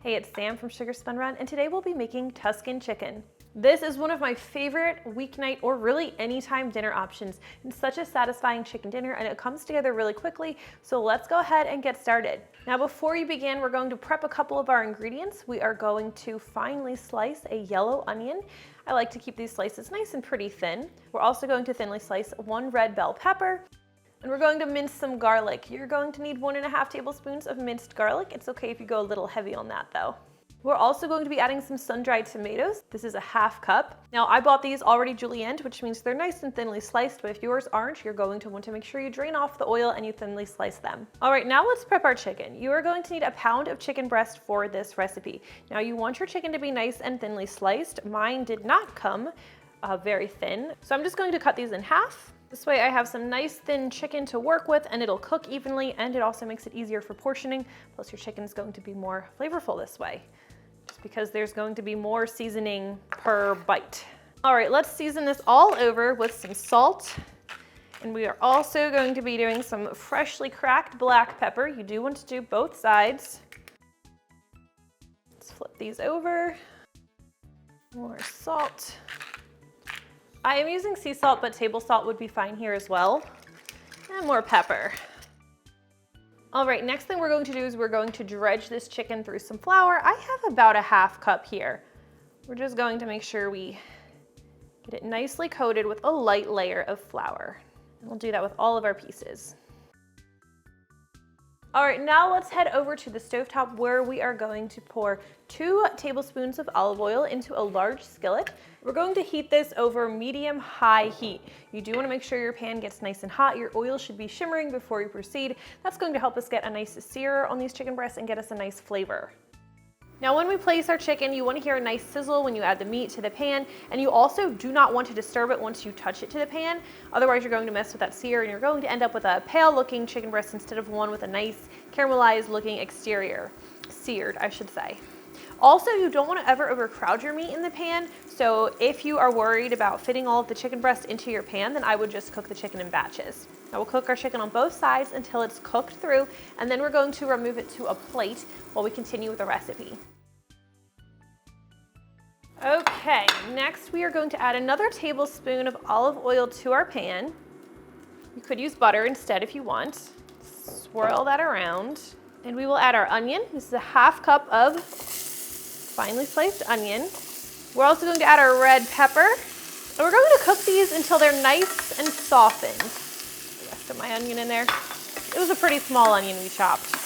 Hey, it's Sam from Sugar Spun Run, and today we'll be making Tuscan chicken. This is one of my favorite weeknight or really anytime dinner options. It's such a satisfying chicken dinner and it comes together really quickly, so let's go ahead and get started. Now before you begin, we're going to prep a couple of our ingredients. We are going to finely slice a yellow onion. I like to keep these slices nice and pretty thin. We're also going to thinly slice one red bell pepper. And we're going to mince some garlic. You're going to need 1.5 tablespoons of minced garlic. It's okay if you go a little heavy on that though. We're also going to be adding some sun-dried tomatoes. This is a half cup. Now I bought these already julienned, which means they're nice and thinly sliced, but if yours aren't, you're going to want to make sure you drain off the oil and you thinly slice them. All right, now let's prep our chicken. You are going to need a pound of chicken breast for this recipe. Now you want your chicken to be nice and thinly sliced. Mine did not come very thin, so I'm just going to cut these in half. This way I have some nice thin chicken to work with and it'll cook evenly, and it also makes it easier for portioning. Plus your chicken is going to be more flavorful this way, just because there's going to be more seasoning per bite. All right, let's season this all over with some salt. And we are also going to be doing some freshly cracked black pepper. You do want to do both sides. Let's flip these over. More salt. I am using sea salt, but table salt would be fine here as well. And more pepper. All right, next thing we're going to do is we're going to dredge this chicken through some flour. I have about a half cup here. We're just going to make sure we get it nicely coated with a light layer of flour. And we'll do that with all of our pieces. All right, now let's head over to the stovetop where we are going to pour 2 tablespoons of olive oil into a large skillet. We're going to heat this over medium-high heat. You do want to make sure your pan gets nice and hot. Your oil should be shimmering before you proceed. That's going to help us get a nice sear on these chicken breasts and get us a nice flavor. Now when we place our chicken, you want to hear a nice sizzle when you add the meat to the pan, and you also do not want to disturb it once you touch it to the pan. Otherwise you're going to mess with that sear and you're going to end up with a pale looking chicken breast instead of one with a nice caramelized looking exterior. Seared, I should say. Also, you don't want to ever overcrowd your meat in the pan, so if you are worried about fitting all of the chicken breast into your pan, then I would just cook the chicken in batches. Now we'll cook our chicken on both sides until it's cooked through, and then we're going to remove it to a plate while we continue with the recipe. Okay, next we are going to add another tablespoon of olive oil to our pan. You could use butter instead if you want. Swirl that around, and we will add our onion. This is a half cup of finely sliced onion. We're also going to add our red pepper, and we're going to cook these until they're nice and softened. The rest of my onion in there. It was a pretty small onion we chopped.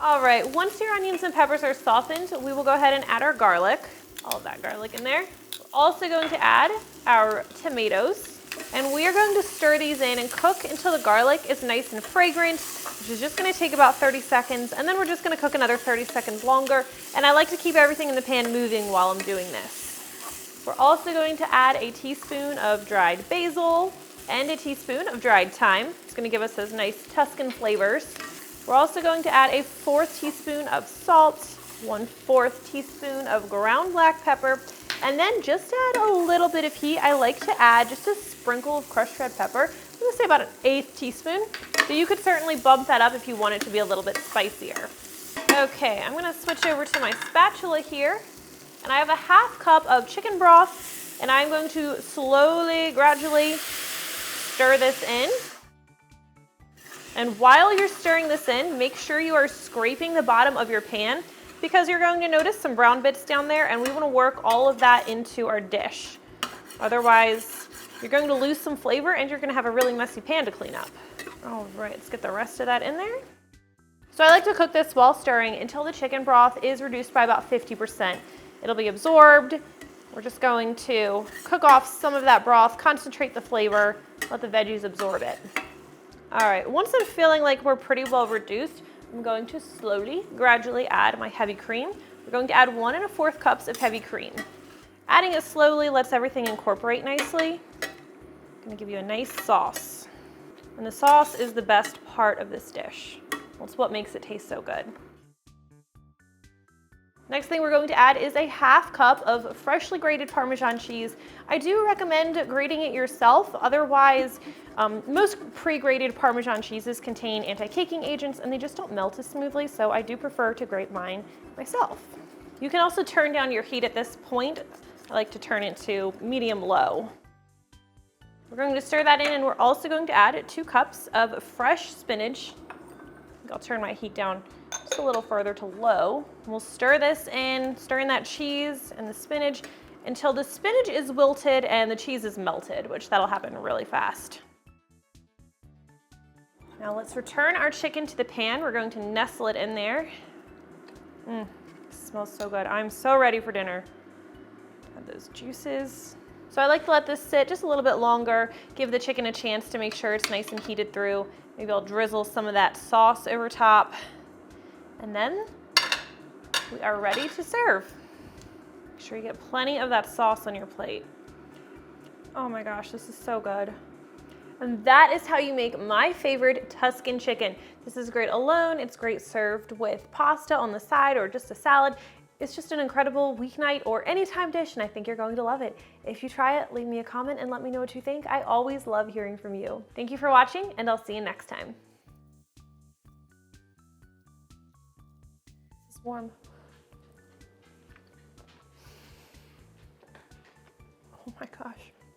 All right, once your onions and peppers are softened, we will go ahead and add our garlic. All of that garlic in there. We're also going to add our tomatoes, and we are going to stir these in and cook until the garlic is nice and fragrant, which is just going to take about 30 seconds, and then we're just going to cook another 30 seconds longer, and I like to keep everything in the pan moving while I'm doing this. We're also going to add a teaspoon of dried basil and a teaspoon of dried thyme. It's going to give us those nice Tuscan flavors. We're also going to add a 1/4 teaspoon of salt, 1/4 teaspoon of ground black pepper, and then just add a little bit of heat. I like to add just a sprinkle of crushed red pepper. I'm going to say about an 1/8 teaspoon. So you could certainly bump that up if you want it to be a little bit spicier. Okay, I'm going to switch over to my spatula here, and I have a half cup of chicken broth, and I'm going to slowly, gradually stir this in. And while you're stirring this in, make sure you are scraping the bottom of your pan, because you're going to notice some brown bits down there, and we want to work all of that into our dish. Otherwise, you're going to lose some flavor and you're going to have a really messy pan to clean up. All right, let's get the rest of that in there. So I like to cook this while stirring until the chicken broth is reduced by about 50%. It'll be absorbed. We're just going to cook off some of that broth, concentrate the flavor, let the veggies absorb it. All right, once I'm feeling like we're pretty well reduced, I'm going to slowly, gradually add my heavy cream. We're going to add 1 1/4 cups of heavy cream. Adding it slowly lets everything incorporate nicely. I'm going to give you a nice sauce. And the sauce is the best part of this dish. It's what makes it taste so good. Next thing we're going to add is a half cup of freshly grated Parmesan cheese. I do recommend grating it yourself. Otherwise, most pre-grated Parmesan cheeses contain anti-caking agents and they just don't melt as smoothly, so I do prefer to grate mine myself. You can also turn down your heat at this point. I like to turn it to medium-low. We're going to stir that in, and we're also going to add 2 cups of fresh spinach. I'll turn my heat down just a little further to low. We'll stir this in, stir in that cheese and the spinach until the spinach is wilted and the cheese is melted, which that'll happen really fast. Now let's return our chicken to the pan. We're going to nestle it in there. It smells so good. I'm so ready for dinner. Add those juices. So I like to let this sit just a little bit longer, give the chicken a chance to make sure it's nice and heated through. Maybe I'll drizzle some of that sauce over top. And then we are ready to serve. Make sure you get plenty of that sauce on your plate. Oh my gosh, this is so good. And that is how you make my favorite Tuscan chicken. This is great alone. It's great served with pasta on the side or just a salad. It's just an incredible weeknight or anytime dish, and I think you're going to love it. If you try it, leave me a comment and let me know what you think. I always love hearing from you. Thank you for watching, and I'll see you next time. It's warm. Oh my gosh.